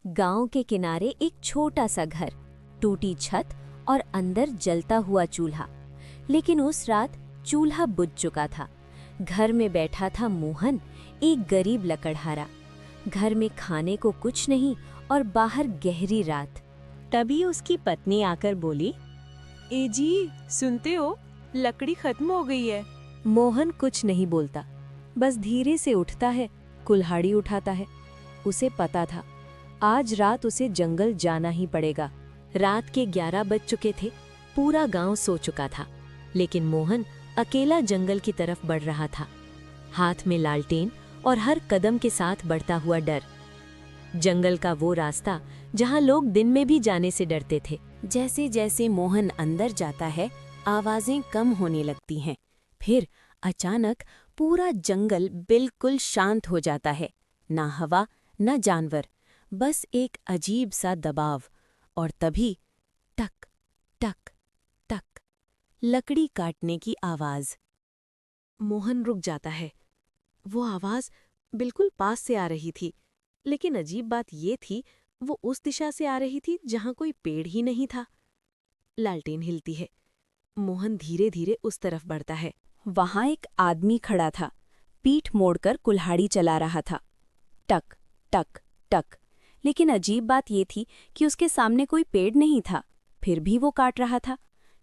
गांव के किनारे एक छोटा सा घर, टूटी छत और अंदर जलता हुआ चूल्हा। लेकिन उस रात चूल्हा बुझ चुका था। घर में बैठा था मोहन, एक गरीब लकड़हारा। घर में खाने को कुछ नहीं और बाहर गहरी रात। तभी उसकी पत्नी आकर बोली, ए जी, सुनते हो, लकड़ी खत्म हो गई है। मोहन कुछ नहीं बोलता, बस धीरे से उठता है, कुल्हाड़ी उठाता है। उसे पता था आज रात उसे जंगल जाना ही पड़ेगा। रात के 11 बज चुके थे, पूरा गांव सो चुका था, लेकिन मोहन अकेला जंगल की तरफ बढ़ रहा था, हाथ में लालटेन और हर कदम के साथ बढ़ता हुआ डर। जंगल का वो रास्ता जहां लोग दिन में भी जाने से डरते थे। जैसे जैसे मोहन अंदर जाता है, आवाजें कम होने लगती हैं। फिर अचानक पूरा जंगल बिल्कुल शांत हो जाता है। ना हवा, ना जानवर, बस एक अजीब सा दबाव। और तभी टक टक टक, लकड़ी काटने की आवाज। मोहन रुक जाता है। वो आवाज बिल्कुल पास से आ रही थी, लेकिन अजीब बात ये थी, वो उस दिशा से आ रही थी जहां कोई पेड़ ही नहीं था। लालटेन हिलती है। मोहन धीरे धीरे उस तरफ बढ़ता है। वहां एक आदमी खड़ा था, पीठ मोड़कर कुल्हाड़ी चला रहा था। टक टक टक। लेकिन अजीब बात ये थी कि उसके सामने कोई पेड़ नहीं था, फिर भी वो काट रहा था।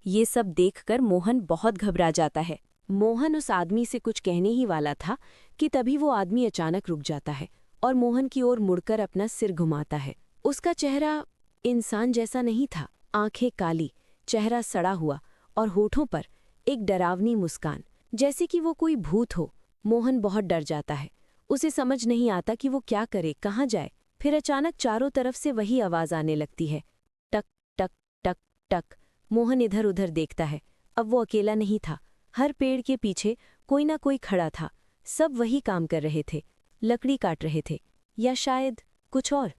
ये सब देखकर मोहन बहुत घबरा जाता है। मोहन उस आदमी से कुछ कहने ही वाला था कि तभी वो आदमी अचानक रुक जाता है और मोहन की ओर मुड़कर अपना सिर घुमाता है। उसका चेहरा इंसान जैसा नहीं था। आंखें काली, चेहरा सड़ा हुआ और होठों पर एक डरावनी मुस्कान, जैसे कि वो कोई भूत हो। मोहन बहुत डर जाता है। उसे समझ नहीं आता कि वो क्या करे, कहाँ जाए। फिर अचानक चारों तरफ से वही आवाज आने लगती है, टक टक टक टक। मोहन इधर उधर देखता है। अब वो अकेला नहीं था। हर पेड़ के पीछे कोई ना कोई खड़ा था। सब वही काम कर रहे थे, लकड़ी काट रहे थे, या शायद कुछ और।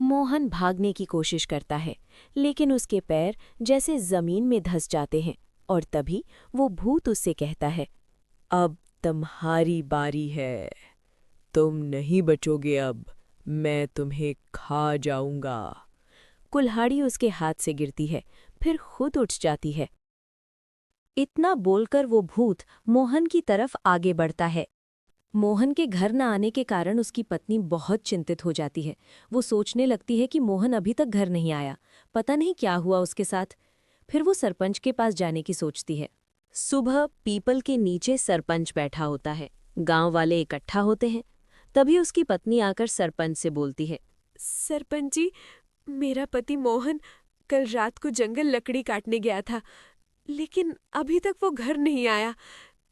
मोहन भागने की कोशिश करता है, लेकिन उसके पैर जैसे जमीन में धंस जाते हैं। और तभी वो भूत उससे कहता है, अब तुम्हारी बारी है, तुम नहीं बचोगे अब, मैं तुम्हें खा जाऊंगा। कुल्हाड़ी उसके हाथ से गिरती है, फिर खुद उठ जाती है। इतना बोलकर वो भूत मोहन की तरफ आगे बढ़ता है। मोहन के घर न आने के कारण उसकी पत्नी बहुत चिंतित हो जाती है। वो सोचने लगती है कि मोहन अभी तक घर नहीं आया, पता नहीं क्या हुआ उसके साथ। फिर वो सरपंच के पास जाने की सोचती है। सुबह पीपल के नीचे सरपंच बैठा होता है। गांव वाले इकट्ठा होते हैं। तभी उसकी पत्नी आकर सरपंच से बोलती है, सरपंच जी, मेरा पति मोहन कल रात को जंगल लकड़ी काटने गया था, लेकिन अभी तक वो घर नहीं आया।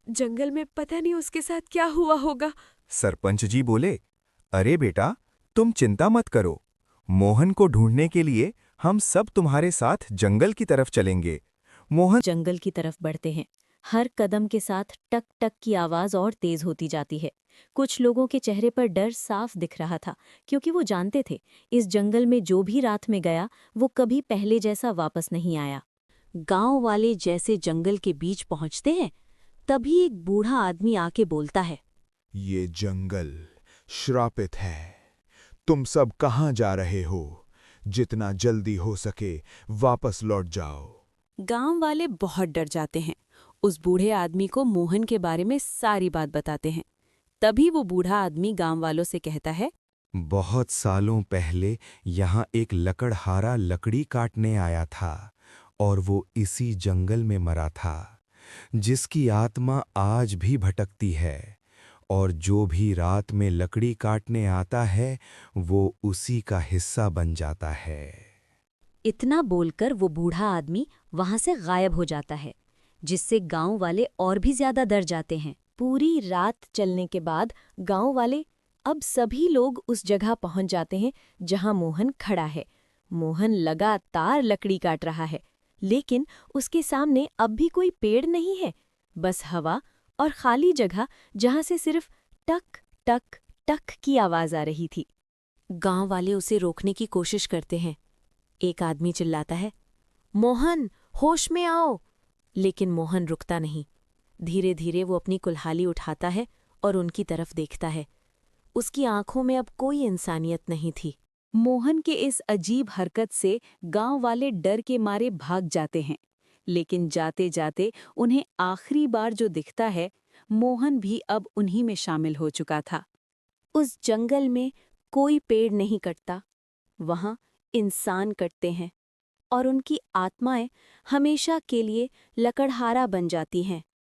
जंगल में पता नहीं उसके साथ क्या हुआ होगा। सरपंच जी बोले, अरे बेटा, तुम चिंता मत करो। मोहन को ढूंढने के लिए हम सब तुम्हारे साथ जंगल की तरफ चलेंगे। मोहन जंगल की तरफ बढ़ते हैं। हर कदम के साथ टक टक की आवाज और तेज होती जाती है। कुछ लोगों के चेहरे पर डर साफ दिख रहा था, क्योंकि वो जानते थे इस जंगल में जो भी रात में गया वो कभी पहले जैसा वापस नहीं आया। गांव वाले जैसे जंगल के बीच पहुंचते हैं, तभी एक बूढ़ा आदमी आके बोलता है, ये जंगल श्रापित है। तुम सब कहाँ जा रहे हो? जितना जल्दी हो सके वापस लौट जाओ। गांव वाले बहुत डर जाते हैं। उस बूढ़े आदमी को मोहन के बारे में सारी बात बताते हैं। तभी वो बूढ़ा आदमी गांव वालों से कहता है, बहुत सालों पहले यहाँ एक लकड़हारा लकड़ी काटने आया था और वो इसी जंगल में मरा था, जिसकी आत्मा आज भी भटकती है। और जो भी रात में लकड़ी काटने आता है वो उसी का हिस्सा बन जाता है। इतना बोलकर वो बूढ़ा आदमी वहां से गायब हो जाता है, जिससे गांव वाले और भी ज्यादा डर जाते हैं। पूरी रात चलने के बाद गांव वाले अब सभी लोग उस जगह पहुंच जाते हैं जहां मोहन खड़ा है। मोहन लगातार लकड़ी काट रहा है, लेकिन उसके सामने अब भी कोई पेड़ नहीं है, बस हवा और खाली जगह जहां से सिर्फ टक टक टक की आवाज आ रही थी। गांव वाले उसे रोकने की कोशिश करते हैं। एक आदमी चिल्लाता है, मोहन, होश में आओ। लेकिन मोहन रुकता नहीं। धीरे धीरे वो अपनी कुल्हाड़ी उठाता है और उनकी तरफ देखता है। उसकी आंखों में अब कोई इंसानियत नहीं थी। मोहन के इस अजीब हरकत से गांव वाले डर के मारे भाग जाते हैं, लेकिन जाते जाते उन्हें आखिरी बार जो दिखता है, मोहन भी अब उन्हीं में शामिल हो चुका था। उस जंगल में कोई पेड़ नहीं कटता, वहां इंसान कटते हैं और उनकी आत्माएं हमेशा के लिए लकड़हारा बन जाती हैं।